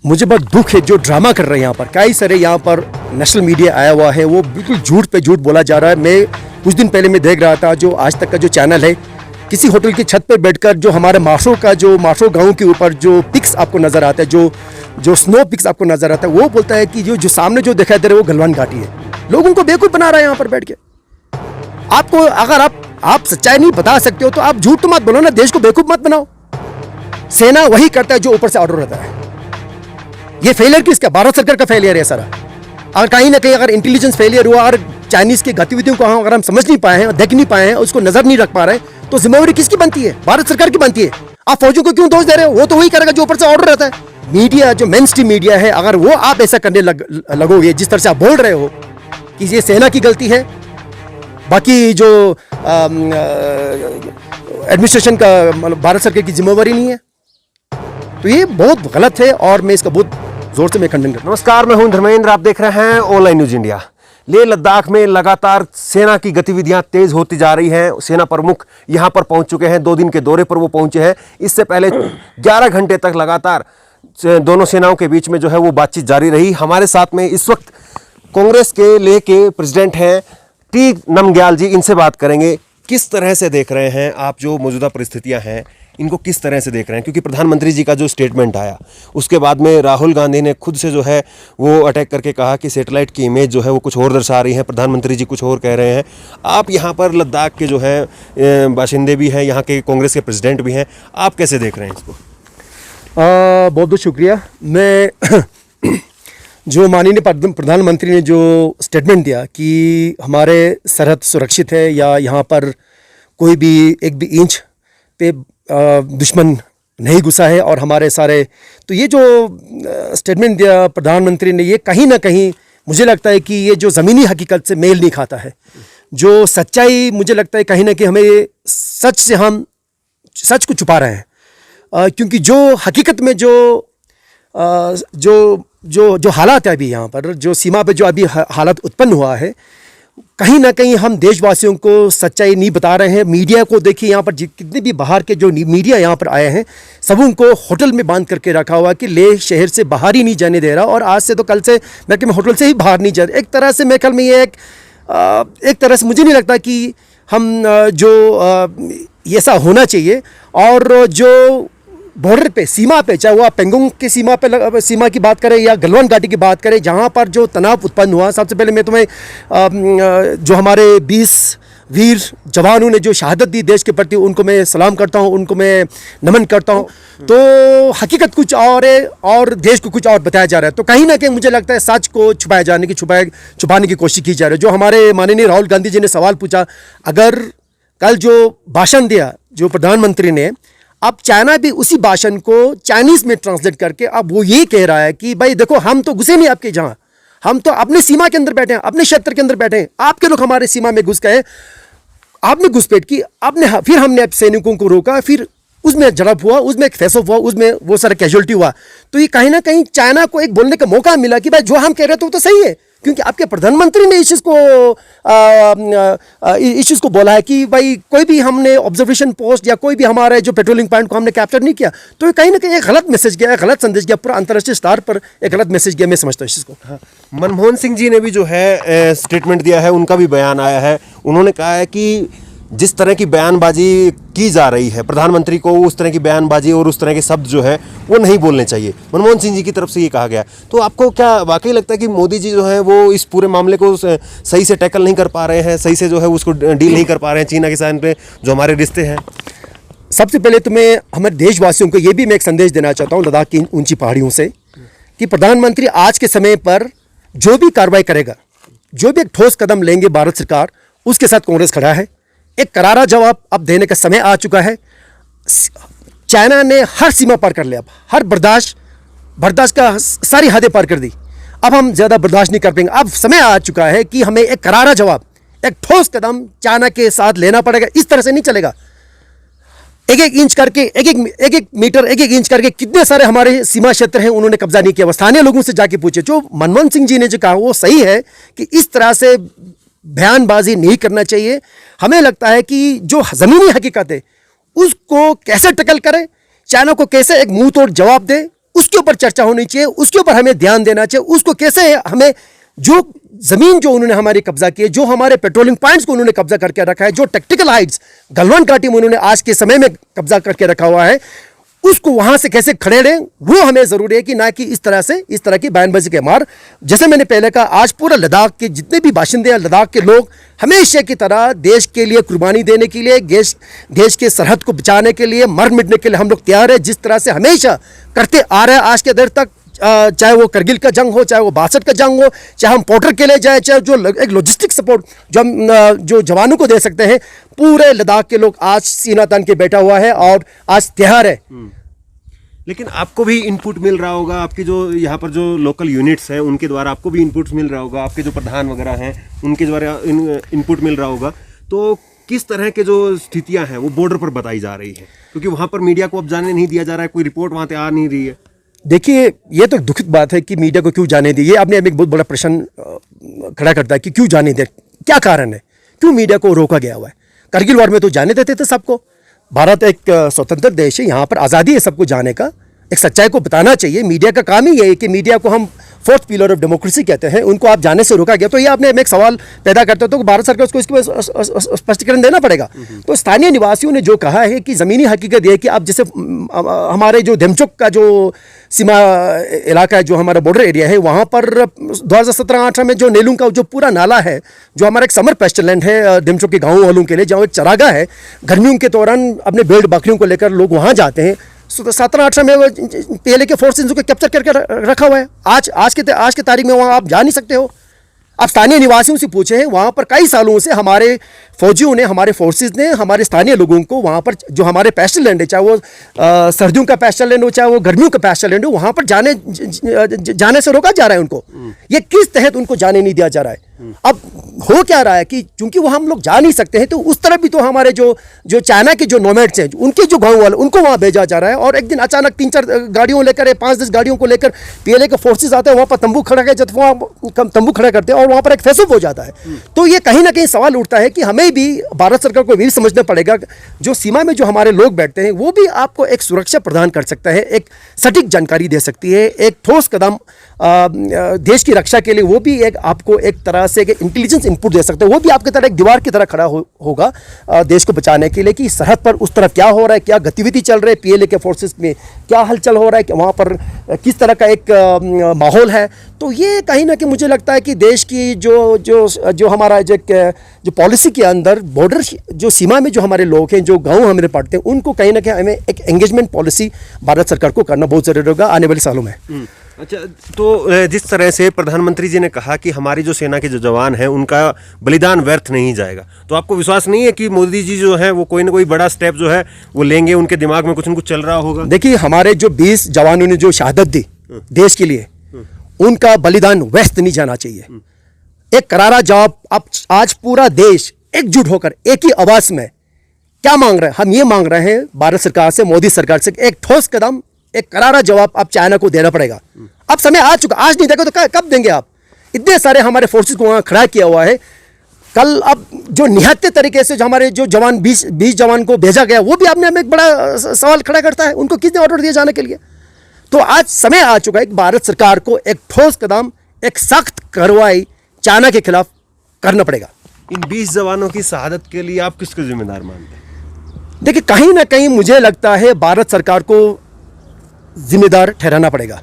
मुझे बहुत दुख है जो ड्रामा कर रहे हैं यहाँ पर। कई सारे यहाँ पर नेशनल मीडिया आया हुआ है, वो बिल्कुल झूठ पे झूठ बोला जा रहा है। मैं कुछ दिन पहले मैं देख रहा था जो आज तक का जो चैनल है, किसी होटल की छत पर बैठकर जो हमारे माशो गांव के ऊपर जो पिक्स आपको नज़र आता है, जो स्नो पिक्स आपको नज़र आता है, वो बोलता है कि जो सामने जो दिखाई दे रहा है वो गलवान घाटी है। लोगों को बेवकूफ़ बना रहा है यहाँ पर बैठ के। आपको अगर आप सच्चाई नहीं बता सकते हो तो आप झूठ तो मत बोलो ना, देश को बेवकूफ़ मत बनाओ। सेना वही करता है जो ऊपर से ऑर्डर रहता है। ये फेलियर किसका? भारत सरकार का फेलियर है सारा। अगर कहीं ना कहीं अगर इंटेलिजेंस फेलियर हुआ और चाइनीज की गतिविधियों को अगर हम समझ नहीं पाए हैं, देख नहीं पाए हैं, उसको नजर नहीं रख पा रहे हैं, तो जिम्मेवारी किसकी बनती है? भारत सरकार की बनती है। आप फौजों को क्यों दोष दे रहे हो? वो तो वही करेगा जो ऊपर से ऑर्डर रहता है। मीडिया जो मेन स्ट्रीम मीडिया है, अगर वो आप ऐसा करने लगोगे जिस तरह से आप बोल रहे हो कि ये सेना की गलती है, बाकी जो एडमिनिस्ट्रेशन का मतलब भारत सरकार की जिम्मेवारी नहीं है, तो ये बहुत गलत है और मैं इसका बहुत जोर से मैं खंडन करता हूं। नमस्कार, मैं हूं धर्मेंद्र, आप देख रहे हैं online news India. Leh Ladakh में लगातार सेना की गतिविधियां तेज होती जा रही हैं। सेना प्रमुख यहां पर पहुंच चुके हैं, 2 दिन के दौरे पर वो पहुंचे हैं। इससे पहले 11 घंटे तक लगातार दोनों सेनाओं के बीच में जो है वो बातचीत जारी रही। हमारे साथ में इस वक्त कांग्रेस के लेह के प्रेसिडेंट हैं टी नमग्याल जी, इनसे बात करेंगे। किस तरह से देख रहे हैं आप जो मौजूदा परिस्थितियां हैं, इनको किस तरह से देख रहे हैं? क्योंकि प्रधानमंत्री जी का जो स्टेटमेंट आया उसके बाद में राहुल गांधी ने खुद से जो है वो अटैक करके कहा कि सैटेलाइट की इमेज जो है वो कुछ और दर्शा रही है, प्रधानमंत्री जी कुछ और कह रहे हैं। आप यहाँ पर लद्दाख के जो है बाशिंदे भी हैं, यहाँ के कांग्रेस के प्रेसिडेंट भी हैं, आप कैसे देख रहे हैं इसको? बहुत बहुत शुक्रिया। मैं जो माननीय प्रधानमंत्री ने जो स्टेटमेंट दिया कि हमारे सरहद सुरक्षित है या यहाँ पर कोई भी एक भी इंच पे दुश्मन नहीं घुसा है और हमारे सारे, तो ये जो स्टेटमेंट दिया प्रधानमंत्री ने, ये कहीं ना कहीं मुझे लगता है कि ये जो ज़मीनी हकीकत से मेल नहीं खाता है। जो सच्चाई, मुझे लगता है कहीं ना कहीं हमें सच से हम सच को छुपा रहे हैं, क्योंकि जो हकीकत में जो हालात है अभी यहाँ पर, जो सीमा पे जो अभी हालात उत्पन्न हुआ है, कहीं ना कहीं हम देशवासियों को सच्चाई नहीं बता रहे हैं। मीडिया को देखिए, यहाँ पर कितने भी बाहर के जो मीडिया यहाँ पर आए हैं, सब उनको होटल में बांध करके रखा हुआ कि लेह शहर से बाहर ही नहीं जाने दे रहा। और आज से तो कल से मैं कि होटल से ही बाहर नहीं जा रहा। एक तरह से मेरे ख्याल में ये एक तरह से मुझे नहीं लगता कि हम ऐसा होना चाहिए। और जो बॉर्डर पे, सीमा पे, चाहे वो आप पेंगोंग की सीमा की बात करें या गलवान घाटी की बात करें, जहाँ पर जो तनाव उत्पन्न हुआ, सबसे पहले मैं तुम्हें जो हमारे 20 वीर जवानों ने जो शहादत दी देश के प्रति, उनको मैं सलाम करता हूँ, उनको मैं नमन करता हूँ। तो हकीकत कुछ और है और देश को कुछ और बताया जा रहा है। तो कहीं ना कहीं मुझे लगता है सच को छुपाने की कोशिश की जा रही है। जो हमारे माननीय राहुल गांधी जी ने सवाल पूछा, अगर कल जो भाषण दिया जो प्रधानमंत्री ने, अब चाइना भी उसी भाषण को चाइनीज में ट्रांसलेट करके अब वो ये कह रहा है कि भाई देखो, हम तो घुसे नहीं आपके जहां, हम तो अपने सीमा के अंदर बैठे हैं, अपने क्षेत्र के अंदर बैठे हैं, आपके लोग हमारे सीमा में घुस गए, आपने घुसपैठ की, फिर हमने सैनिकों को रोका, फिर उसमें झड़प हुआ, उसमें एक फेस ऑफ हुआ, उसमें वो सारा कैजुअलिटी हुआ। तो ये कहीं ना कहीं चाइना को एक बोलने का मौका मिला कि भाई जो हम कह रहे थे वो तो सही है, क्योंकि आपके प्रधानमंत्री ने इस चीज़ को बोला है कि भाई कोई भी हमने ऑब्जर्वेशन पोस्ट या कोई भी हमारे जो पेट्रोलिंग पॉइंट को हमने कैप्चर नहीं किया। तो कहीं ना कहीं एक गलत मैसेज गया, गलत संदेश गया, पूरा अंतर्राष्ट्रीय स्तर पर एक गलत मैसेज गया, मैं समझता हूँ इस चीज़ को। हाँ। मनमोहन सिंह जी ने भी जो है स्टेटमेंट दिया है, उनका भी बयान आया है। उन्होंने कहा है कि जिस तरह की बयानबाजी की जा रही है, प्रधानमंत्री को उस तरह की बयानबाजी और उस तरह के शब्द जो है वो नहीं बोलने चाहिए। मनमोहन सिंह जी की तरफ से ये कहा गया। तो आपको क्या वाकई लगता है कि मोदी जी जो है वो इस पूरे मामले को सही से टैकल नहीं कर पा रहे हैं, सही से जो है उसको डील नहीं कर पा रहे हैं चीना के साथ पे जो हमारे रिश्ते हैं? सबसे पहले तो मैं हमारे देशवासियों को ये भी मैं एक संदेश देना चाहता हूँ लद्दाख की ऊंची पहाड़ियों से, कि प्रधानमंत्री आज के समय पर जो भी कार्रवाई करेगा, जो भी एक ठोस कदम लेंगे भारत सरकार, उसके साथ कांग्रेस खड़ा है। एक करारा जवाब अब देने का समय आ चुका है। चाइना ने हर सीमा पार कर लिया, अब हर बर्दाश्त का सारी हदें पार कर दी। अब हम ज़्यादा बर्दाश्त नहीं कर पाएंगे। अब समय आ चुका है कि हमें एक करारा जवाब, एक ठोस कदम चाइना के साथ लेना पड़ेगा। इस तरह से नहीं चलेगा। एक एक इंच करके, एक एक मीटर, एक एक इंच करके कितने सारे हमारे सीमा क्षेत्र हैं उन्होंने कब्जा नहीं किया। स्थानीय लोगों से जाके पूछे। जो मनमोहन सिंह जी ने जो कहा वो सही है कि इस तरह से बयानबाजी नहीं करना चाहिए। हमें लगता है कि जो ज़मीनी हकीकत है उसको कैसे टैकल करें, चाइना को कैसे एक मुंह तोड़ जवाब दे, उसके ऊपर चर्चा होनी चाहिए, उसके ऊपर हमें ध्यान देना चाहिए। उसको कैसे हमें जो जमीन जो उन्होंने हमारी कब्जा की है, जो हमारे पेट्रोलिंग पॉइंट्स को उन्होंने कब्जा करके रखा है, जो टेक्टिकल हाइट्स गलवान घाटी में उन्होंने आज के समय में कब्जा करके रखा हुआ है, उसको वहां से कैसे खड़ेड़े, वो हमें जरूरी है कि ना कि इस तरह की बयानबाजी के मार। जैसे मैंने पहले कहा, आज पूरा लद्दाख के जितने भी बाशिंदे हैं, लद्दाख के लोग हमेशा की तरह देश के लिए कुर्बानी देने के लिए, देश के सरहद को बचाने के लिए, मर मिटने के लिए हम लोग तैयार है, जिस तरह से हमेशा करते आ रहे हैं आज के देर तक। चाहे वो करगिल का जंग हो, चाहे वो 62 का जंग हो, चाहे हम पोर्टर के लिए जाए, चाहे जो एक लॉजिस्टिक सपोर्ट जो हम जो जवानों को दे सकते हैं, पूरे लद्दाख के लोग आज सीना तान के बैठा हुआ है और आज तैयार है। लेकिन आपको भी इनपुट मिल रहा होगा, आपके जो यहाँ पर जो लोकल यूनिट्स हैं उनके द्वारा आपको भी इनपुट मिल रहा होगा, आपके जो प्रधान वगैरह हैं उनके द्वारा इनपुट मिल रहा होगा। तो किस तरह के जो स्थितियाँ हैं वो बॉर्डर पर बताई जा रही है, क्योंकि वहाँ पर मीडिया को अब जाने नहीं दिया जा रहा है, कोई रिपोर्ट वहाँ से आ नहीं रही है। देखिए, ये तो दुखद बात है कि मीडिया को क्यों जाने दी। ये आपने एक बहुत बड़ा प्रश्न खड़ा करता है कि क्यों जाने दे, क्या कारण है, क्यों मीडिया को रोका गया हुआ है। करगिल वॉर में तो जाने देते थे सबको। भारत एक स्वतंत्र देश है, यहाँ पर आज़ादी है सबको जाने का। एक सच्चाई को बताना चाहिए। मीडिया का काम ही ये है कि मीडिया को हम फोर्थ पिलर ऑफ डेमोक्रेसी कहते हैं, उनको आप जाने से रोका गया। तो ये आपने एक सवाल पैदा करते हो तो भारत सरकार को इसके स्पष्टीकरण देना पड़ेगा। तो स्थानीय निवासियों ने जो कहा है कि ज़मीनी हकीकत ये है कि अब जैसे हमारे जो धेमचोक का जो सीमा इलाका है, जो हमारा बॉर्डर एरिया है, वहाँ पर 2017-18 में जो नेलुंग का जो पूरा नाला है, जो हमारा एक समर पेस्चर लैंड है धेमचोक के गाँव वालों के लिए, जहाँ एक चरागाह है, गर्मियों के दौरान अपने भेड़ बकरियों को लेकर लोग वहाँ जाते हैं। 17-18 में वो पहले के फोर्सेस को कैप्चर करके रखा हुआ है। आज के तारीख में वहाँ आप जा नहीं सकते हो। आप स्थानीय निवासियों से पूछे हैं, वहाँ पर कई सालों से हमारे फौजियों ने, हमारे फोर्सेस ने, हमारे स्थानीय लोगों को वहाँ पर जो हमारे पेस्चर लैंड है, चाहे वो सर्दियों का पेस्चर लैंड हो, चाहे वो गर्मियों का पेस्चर लैंड हो, वहाँ पर जाने से रोका जा रहा है उनको। ये किस तहत उनको जाने नहीं दिया जा रहा है? अब हो क्या रहा है कि चूंकि वो हम लोग जा नहीं सकते हैं, तो उस तरफ भी तो हमारे जो चाइना के जो नोमैड्स हैं, उनके जो गाँव वाले, उनको वहाँ भेजा जा रहा है। और एक दिन अचानक 3-4 गाड़ियों लेकर, 5-10 गाड़ियों को लेकर पीएलए के फोर्सेस आते हैं, वहाँ पर तंबू खड़ा कर, जब वहाँ तंबू खड़ा करते हैं और वहाँ पर एक फैसअप हो जाता है। तो ये कहीं ना कहीं सवाल उठता है कि हमें भी, भारत सरकार को भी समझना पड़ेगा, जो सीमा में जो हमारे लोग बैठते हैं वो भी आपको एक सुरक्षा प्रदान कर सकता है, एक सटीक जानकारी दे सकती है, एक ठोस कदम देश की रक्षा के लिए वो भी एक आपको एक तरह से इंटेलिजेंस इनपुट दे सकते हैं। वो भी आपकी तरह एक दीवार की तरह खड़ा होगा देश को बचाने के लिए कि सरहद पर उस तरफ क्या हो रहा है, क्या गतिविधि चल रही है, पीएलए के फोर्सेस में क्या हलचल हो रहा है, कि वहाँ पर किस तरह का एक माहौल है। तो ये कहीं ना कहीं मुझे लगता है कि देश की जो हमारा जो पॉलिसी के अंदर बॉर्डर जो सीमा में जो हमारे लोग हैं, जो गाँव हमारे पड़ते हैं, उनको कहीं ना कहीं हमें एक एंगेजमेंट पॉलिसी भारत सरकार को करना बहुत ज़रूरी होगा आने वाले सालों में। अच्छा, तो जिस तरह से प्रधानमंत्री जी ने कहा कि हमारी जो सेना के जो जवान हैं उनका बलिदान व्यर्थ नहीं जाएगा, तो आपको विश्वास नहीं है कि मोदी जी जो है वो कोई ना कोई बड़ा स्टेप जो है वो लेंगे? उनके दिमाग में कुछ न कुछ चल रहा होगा। देखिए, हमारे जो 20 जवानों ने जो शहादत दी देश के लिए, उनका बलिदान व्यर्थ नहीं जाना चाहिए। एक करारा जवाब अब आज पूरा देश एकजुट होकर एक ही आवाज में क्या मांग रहे हैं? हम ये मांग रहे हैं भारत सरकार से, मोदी सरकार से, एक ठोस कदम, एक करारा जवाब अब चाइना को देना पड़ेगा। अब समय आ चुका, आज नहीं देगा तो कब देंगे आप? इतने सारे हमारे फोर्सेस को वहाँ खड़ा किया हुआ है। कल अब जो निहत्ते तरीके से जो हमारे जो जवान 20 जवान को भेजा गया, वो भी आपने हमें एक बड़ा सवाल खड़ा करता है, उनको किसने ऑर्डर दिया जाने के लिए? तो आज समय आ चुका है कि भारत सरकार को एक ठोस कदम, एक सख्त कार्रवाई चाइना के खिलाफ करना पड़ेगा। इन 20 जवानों की शहादत के लिए आप किसको जिम्मेदार मानते हैं? देखिए, कहीं ना कहीं मुझे लगता है भारत सरकार को जिम्मेदार ठहराना पड़ेगा।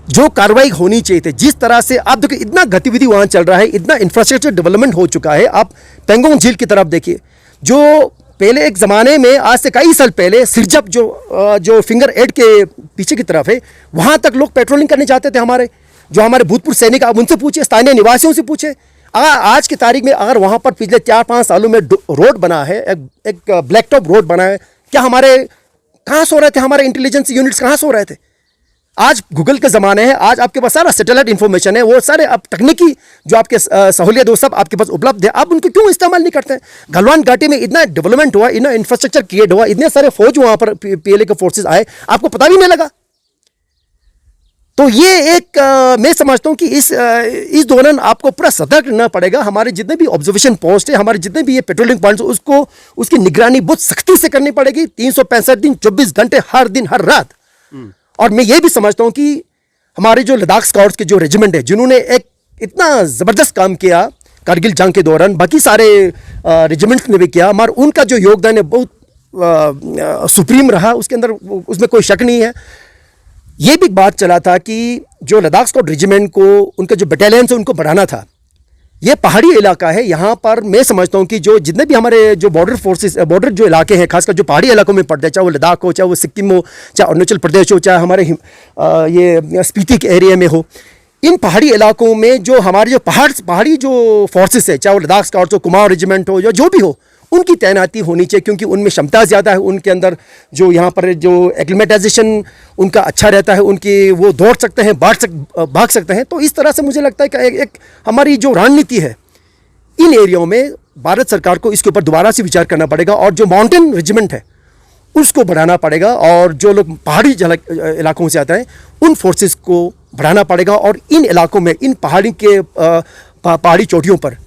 जो कार्रवाई होनी चाहिए थी, जिस तरह से आप देखिए, इतना गतिविधि वहाँ चल रहा है, इतना इंफ्रास्ट्रक्चर डेवलपमेंट हो चुका है। आप पेंगोंग झील की तरफ देखिए, जो पहले एक ज़माने में, आज से कई साल पहले, सिरजप जो फिंगर एड के पीछे की तरफ है, वहाँ तक लोग पेट्रोलिंग करने जाते थे। हमारे भूतपूर्व सैनिक, आप उनसे पूछे, स्थानीय निवासियों से पूछे। आज की तारीख में अगर वहाँ पर पिछले 4-5 सालों में रोड बना है, एक ब्लैक टॉप रोड बना है, क्या हमारे कहाँ सो रहे थे? हमारे इंटेलिजेंस यूनिट्स कहाँ सो रहे थे? आज गूगल के ज़माने है, आज आपके पास सारा सैटेलाइट इन्फॉर्मेशन है, वो सारे अब तकनीकी जो आपके सहूलियत वो सब आपके पास उपलब्ध है। आप उनको क्यों इस्तेमाल नहीं करते हैं? गलवान घाटी में इतना डेवलपमेंट हुआ, इतना इंफ्रास्ट्रक्चर क्रिएट हुआ, इतने सारे फौज वहाँ पर पीएलए के फोर्सेज आए, आपको पता भी नहीं लगा। तो ये एक मैं समझता हूँ कि इस दौरान आपको पूरा सतर्क रहना पड़ेगा। हमारे जितने भी ऑब्जर्वेशन पोस्ट है, हमारे जितने भी ये पेट्रोलिंग पॉइंट्स, उसकी निगरानी बहुत सख्ती से करनी पड़ेगी। 365 दिन 24 घंटे, हर दिन हर रात और मैं ये भी समझता हूँ कि हमारे जो लद्दाख स्काउट्स के जो रेजिमेंट है, जिन्होंने एक इतना ज़बरदस्त काम किया कारगिल जंग के दौरान, बाकी सारे रेजिमेंट्स ने भी किया, मगर उनका जो योगदान है बहुत सुप्रीम रहा, उसके अंदर उसमें कोई शक नहीं है। ये भी बात चला था कि जो लद्दाख स्काउट रेजिमेंट को, उनका जो बटालियन है उनको बढ़ाना था। ये पहाड़ी इलाका है, यहाँ पर मैं समझता हूँ कि जो जितने भी हमारे जो बॉर्डर फोर्सेस, बॉर्डर जो इलाके हैं, खासकर जो पहाड़ी इलाकों में पड़ते हैं, चाहे वो लद्दाख हो, चाहे वो सिक्किम हो, चाहे अरुणाचल प्रदेश हो, चाहे हमारे ये स्पीति के एरिया में हो, इन पहाड़ी इलाकों में जो हमारे जो पहाड़ी जो फोर्सेस है, चाहे वो लद्दाख स्काउट्स हो, कुमाऊं रेजिमेंट हो, या जो भी हो, उनकी तैनाती होनी चाहिए, क्योंकि उनमें क्षमता ज़्यादा है, उनके अंदर जो यहाँ पर जो एक्लिमेटाइजेशन उनका अच्छा रहता है, उनकी वो दौड़ सकते हैं, भाग सकते हैं। तो इस तरह से मुझे लगता है कि एक हमारी जो रणनीति है इन एरियाओं में, भारत सरकार को इसके ऊपर दोबारा से विचार करना पड़ेगा, और जो माउंटेन रेजिमेंट है उसको बढ़ाना पड़ेगा, और जो लोग पहाड़ी इलाकों से आते हैं उन फोर्सेस को बढ़ाना पड़ेगा। और इन इलाकों में, इन पहाड़ी चोटियों पर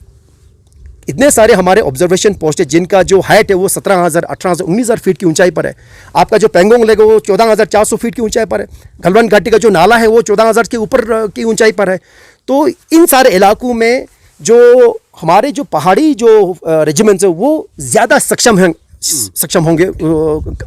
इतने सारे हमारे ऑब्जर्वेशन पोस्ट है जिनका जो हाइट है वो 17,000, 18,000, 19,000 फीट की ऊंचाई पर है। आपका जो पेंगोंग लेक है वो 14,400 फीट की ऊंचाई पर है। गलवान घाटी का जो नाला है वो 14,000 के ऊपर की ऊंचाई पर है। तो इन सारे इलाकों में जो हमारे जो पहाड़ी जो रेजिमेंट्स है वो ज़्यादा सक्षम होंगे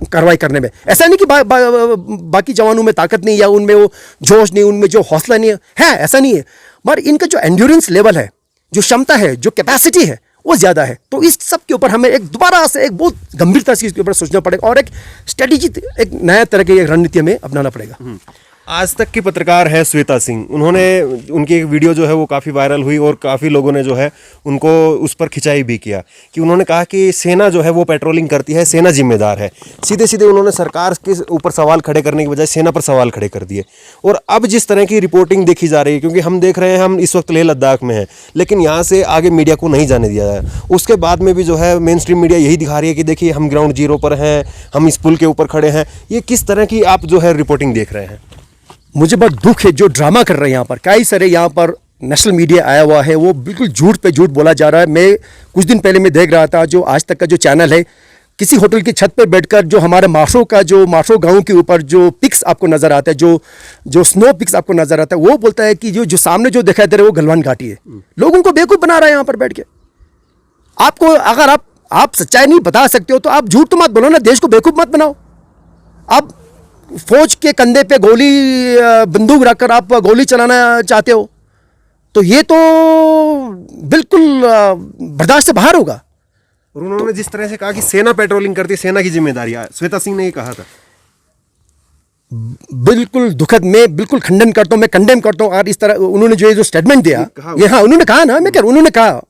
कार्रवाई करने में। ऐसा नहीं कि बाकी जवानों में ताकत नहीं, या उनमें वो जोश नहीं, उनमें जो हौसला नहीं है, ऐसा नहीं है, मगर इनका जो एंड्योरेंस लेवल है, जो क्षमता है, जो कैपेसिटी है, वो ज़्यादा है। तो इस सब के ऊपर हमें एक दोबारा से एक बहुत गंभीरता से इसके ऊपर सोचना पड़ेगा, और एक स्ट्रेटेजी, एक नया तरह की रणनीति हमें अपनाना पड़ेगा। आज तक की पत्रकार है श्वेता सिंह, उन्होंने, उनकी एक वीडियो जो है वो काफ़ी वायरल हुई और काफ़ी लोगों ने जो है उनको उस पर खिंचाई भी किया कि उन्होंने कहा कि सेना जो है वो पेट्रोलिंग करती है, सेना जिम्मेदार है। सीधे सीधे उन्होंने सरकार के ऊपर सवाल खड़े करने की बजाय सेना पर सवाल खड़े कर दिए। और अब जिस तरह की रिपोर्टिंग देखी जा रही है, क्योंकि हम देख रहे हैं, हम इस वक्त लेह लद्दाख में हैं, लेकिन यहाँ से आगे मीडिया को नहीं जाने दिया जाए। उसके बाद में भी जो है मेन स्ट्रीम मीडिया यही दिखा रही है कि देखिए हम ग्राउंड जीरो पर हैं, हम इस पुल के ऊपर खड़े हैं। ये किस तरह की आप जो है रिपोर्टिंग देख रहे हैं? मुझे बहुत दुख है जो ड्रामा कर रहे हैं यहाँ पर। कई सारे यहाँ पर नेशनल मीडिया आया हुआ है, वो बिल्कुल झूठ पे झूठ बोला जा रहा है। मैं कुछ दिन पहले मैं देख रहा था, जो आज तक का जो चैनल है, किसी होटल की छत पे बैठकर जो हमारे माशो गांव के ऊपर जो पिक्स आपको नज़र आता है, जो स्नो पिक्स आपको नज़र आता है, वो बोलता है कि जो सामने जो दिखाई दे रहा है वो गलवान घाटी है। लोगों को बेवकूफ़ बना रहा है यहाँ पर बैठ के। आपको अगर आप सच्चाई नहीं बता सकते हो तो आप झूठ तो मत बोलो ना, देश को बेवकूफ़ मत बनाओ। आप फौज के कंधे पे बंदूक रखकर आप गोली चलाना चाहते हो, तो ये तो बिल्कुल बर्दाश्त से बाहर होगा। और उन्होंने जिस तरह से कहा कि सेना पेट्रोलिंग करती है, सेना की जिम्मेदारी है, श्वेता सिंह ने ये कहा था, बिल्कुल दुखद। मैं बिल्कुल खंडन करता हूँ, मैं कंडेम करता हूँ। और इस तरह उन्होंने जो स्टेटमेंट दिया, ये हाँ उन्होंने कहा ना, मैं कह उन्होंने कहा,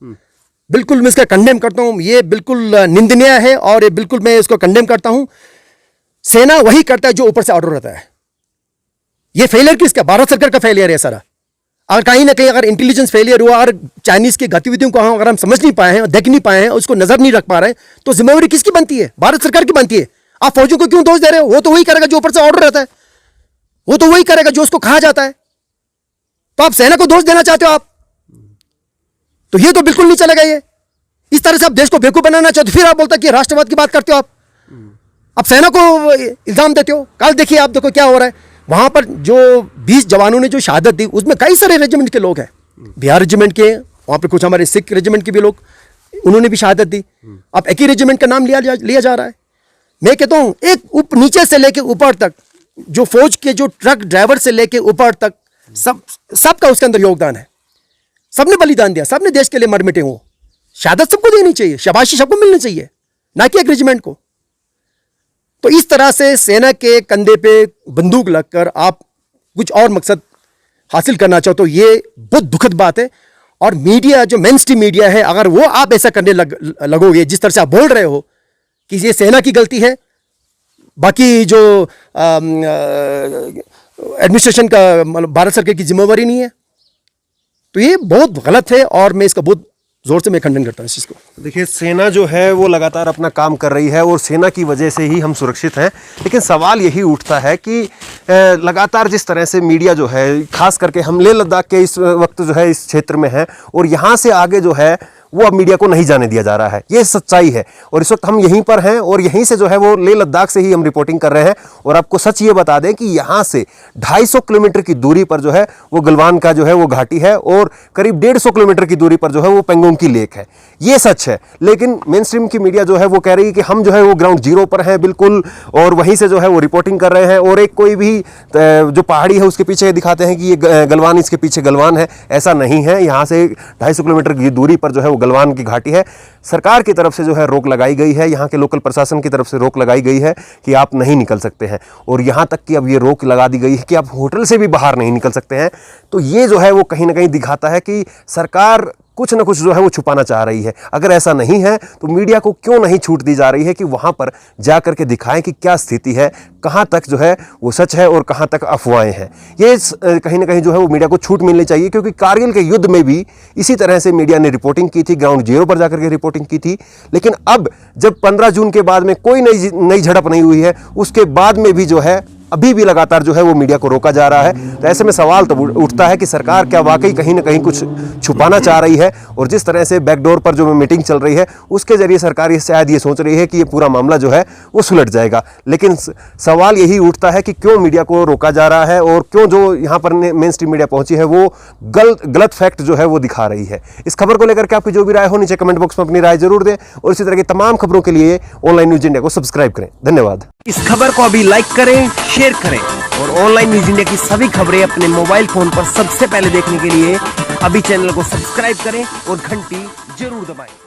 बिल्कुल मैं इसका कंडेम करता हूँ। ये बिल्कुल निंदनीय है, और ये बिल्कुल मैं इसको कंडेम करता हूँ। सेना वही करता है जो ऊपर से ऑर्डर रहता है। ये फेलियर किसका? भारत सरकार का फेलियर है सारा। अगर कहीं ना कहीं अगर इंटेलिजेंस फेलियर हुआ, और चाइनीज की गतिविधियों को अगर हम समझ नहीं पाए हैं, देख नहीं पाए हैं, उसको नजर नहीं रख पा रहे हैं, तो जिम्मेवारी किसकी बनती है? भारत सरकार की बनती है। आप फौजियों को क्यों दोष दे रहे हो? वो तो वही करेगा जो ऊपर से ऑर्डर रहता है, वो तो वही करेगा जो उसको कहा जाता है। तो आप सेना को दोष देना चाहते हो आप, तो ये तो बिल्कुल नहीं चलेगा। ये इस तरह से आप देश को बेवकूफ बनाना चाहते हो, फिर आप बोलते कि राष्ट्रवाद की बात करते हो आप सेना को इल्जाम देते हो। कल देखिए, आप देखो क्या हो रहा है वहां पर। जो 20 जवानों ने जो शहादत दी, उसमें कई सारे रेजिमेंट के लोग हैं, बिहार रेजिमेंट के, वहां पर कुछ हमारे सिख रेजिमेंट के भी लोग, उन्होंने भी शहादत दी। अब एक ही रेजिमेंट का नाम लिया जा रहा है। मैं कहता हूं एक नीचे से लेके ऊपर तक, जो फौज के जो ट्रक ड्राइवर से लेके ऊपर तक, सबका उसके अंदर योगदान है। सबने बलिदान दिया, सबने देश के लिए मर मिटे। हो शहादत सबको देनी चाहिए, शाबाशी सबको मिलनी चाहिए, ना कि एक रेजिमेंट को। तो इस तरह से सेना के कंधे पे बंदूक लगकर आप कुछ और मकसद हासिल करना चाहो, तो ये बहुत दुखद बात है। और मीडिया, जो मेन स्ट्रीम मीडिया है, अगर वो आप ऐसा करने लगोगे, जिस तरह से आप बोल रहे हो कि ये सेना की गलती है, बाकी जो एडमिनिस्ट्रेशन का, मतलब भारत सरकार की जिम्मेवारी नहीं है, तो ये बहुत गलत है। और मैं इसका बहुत जोर से मैं खंडन करता हूँ इस चीज़ को। देखिए, सेना जो है वो लगातार अपना काम कर रही है, और सेना की वजह से ही हम सुरक्षित हैं। लेकिन सवाल यही उठता है कि लगातार जिस तरह से मीडिया जो है, खास करके हम लेह लद्दाख के इस वक्त जो है इस क्षेत्र में है, और यहाँ से आगे जो है वो अब मीडिया को नहीं जाने दिया जा रहा है। ये सच्चाई है और इस वक्त हम यहीं पर हैं और यहीं से जो है वो लेह लद्दाख से ही हम रिपोर्टिंग कर रहे हैं। और आपको सच ये बता दें कि यहाँ से 250 किलोमीटर की दूरी पर जो है वो गलवान का जो है वो घाटी है और करीब 150 किलोमीटर की दूरी पर जो है वो पेंगोंग की लेक है। ये सच है, लेकिन मेन स्ट्रीम की मीडिया जो है वो कह रही है कि हम जो है वो ग्राउंड जीरो पर हैं बिल्कुल, और वहीं से जो है वो रिपोर्टिंग कर रहे हैं। और एक कोई भी जो पहाड़ी है उसके पीछे दिखाते हैं कि ये गलवान, इसके पीछे गलवान है। ऐसा नहीं है। यहाँ से 250 किलोमीटर की दूरी पर जो है वो गलवान की घाटी है। सरकार की तरफ से जो है रोक लगाई गई है, यहाँ के लोकल प्रशासन की तरफ से रोक लगाई गई है कि आप नहीं निकल सकते हैं। और यहाँ तक कि अब ये रोक लगा दी गई है कि आप होटल से भी बाहर नहीं निकल सकते हैं। तो ये जो है वो कहीं ना कहीं दिखाता है कि सरकार कुछ ना कुछ जो है वो छुपाना चाह रही है। अगर ऐसा नहीं है तो मीडिया को क्यों नहीं छूट दी जा रही है कि वहाँ पर जा करके दिखाएं कि क्या स्थिति है, कहाँ तक जो है वो सच है और कहाँ तक अफवाहें हैं। ये कहीं ना कहीं जो है वो मीडिया को छूट मिलनी चाहिए, क्योंकि कारगिल के युद्ध में भी इसी तरह से मीडिया ने रिपोर्टिंग की थी, ग्राउंड जीरो पर जाकर के रिपोर्टिंग की थी। लेकिन अब जब 15 जून के बाद में कोई नई झड़प नहीं हुई है, उसके बाद में भी जो है अभी भी लगातार जो है वो मीडिया को रोका जा रहा है। तो ऐसे में सवाल तो उठता है कि सरकार क्या वाकई कहीं ना कहीं कुछ छुपाना चाह रही है। और जिस तरह से बैकडोर पर जो मीटिंग चल रही है उसके जरिए सरकार शायद ये सोच रही है कि ये पूरा मामला जो है वो सुलझ जाएगा। लेकिन सवाल यही उठता है कि क्यों मीडिया को रोका जा रहा है और क्यों जो यहाँ पर मेन स्ट्रीम मीडिया पहुंची है वो गलत फैक्ट जो है वो दिखा रही है। इस खबर को लेकर के आपकी जो भी राय हो नीचे कमेंट बॉक्स में अपनी राय जरूर दें और इसी तरह की तमाम खबरों के लिए ऑनलाइन न्यूज इंडिया को सब्सक्राइब करें। धन्यवाद। इस खबर को अभी लाइक करें, शेयर करें और ऑनलाइन न्यूज इंडिया की सभी खबरें अपने मोबाइल फोन पर सबसे पहले देखने के लिए अभी चैनल को सब्सक्राइब करें और घंटी जरूर दबाएं।